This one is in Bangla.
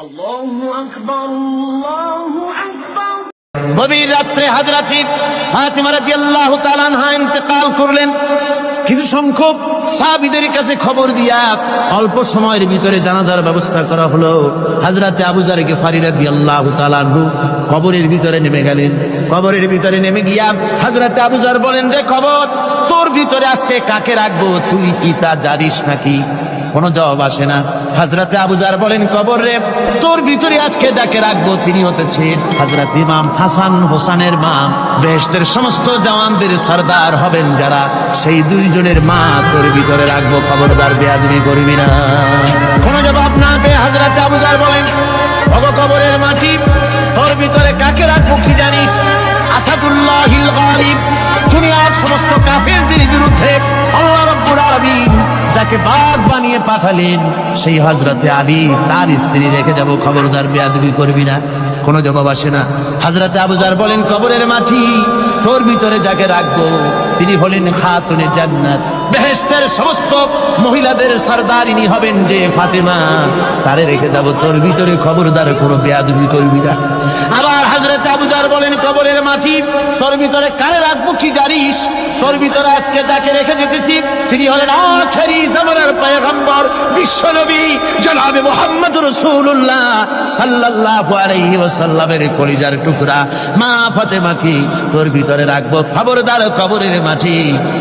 আল্লাহু আকবার, আল্লাহু আকবার। গভীর রাত্রে হযরত ফাতিমা রাদিয়াল্লাহু তাআলা আনহা ইন্তেকাল করলেন। কিছু সংখ্যক সাহাবীদের কাছে খবর দিয়া অল্প সময়ের ভিতরে জানাজার ব্যবস্থা করা হলো। হযরত আবু যর গিফারী রাদিয়াল্লাহু তাআলা আনহু কবরের ভিতরে নেমে গেলেন। কবরের ভিতরে নেমে গিয়া হযরত আবু যর বলেন, রে কবর, তোর ভিতরে আজকে কাকে রাখবো? তুই কি তা জানিস নাকি? কোনো জবাব আসে না। হযরত আবু যর বলেন, কবর রে, তোর ভিতরে আজকে যাকে রাখবো তিনি হতেছেন হযরত ইমাম হাসান হোসেনের মা। বেহেশতের সমস্ত জওয়ানদের সরদার হবেন যারা, সেই দুইজনের মা তোর ভিতরে রাখবো। খবরদার বেয়াদবি করবি না। কোনো জবাব না পেয়ে হযরত আবু যর বলেন, ওগো কবরের মাটি, তোর ভিতরে কাকে রাখবো কি জানিস? আসাদুল্লাহিল গালিব, দুনিয়ার সমস্ত কাফেরদের বিরুদ্ধে আল্লাহ রাব্বুল আলামিন যাকে বাঘ বানিয়ে পাঠালেন, সেই হযরতে আলী তার স্ত্রী রেখে যাব। খবরদার বেয়াদবি করবি না। কোনো জবাব আসে না। হযরতে আবু যর বলেন, কবরের মাটি, তোর ভিতরে যাকে রাখবো তিনি হলেন খাতুনে জান্নাত, বেহেশতের সমস্ত মহিলাদের সরদারিনী হবেন যে ফাতেমা, তারে রেখে যাব তোর ভিতরে। খবরদার কোনো বেয়াদবি করবি না। আবার হযরতে আবু যর বলেন, কবরের মাটি, তোর ভিতরে কারে রাখবো কি জানিস? তোর ভিতরে আজকে যাকে রেখে যেতেছি তিনি হলেন আখেরি জামানার পয়গম্বর বিশ্বনবী জনাবে মুহাম্মদ রাসূলুল্লাহ সাল্লাল্লাহু আলাইহি ওয়াসাল্লামের কলিজার টুকরা মা ফাতেমাকে তোর ভিতরে রাখবো। খবরদার কবরের মাটি।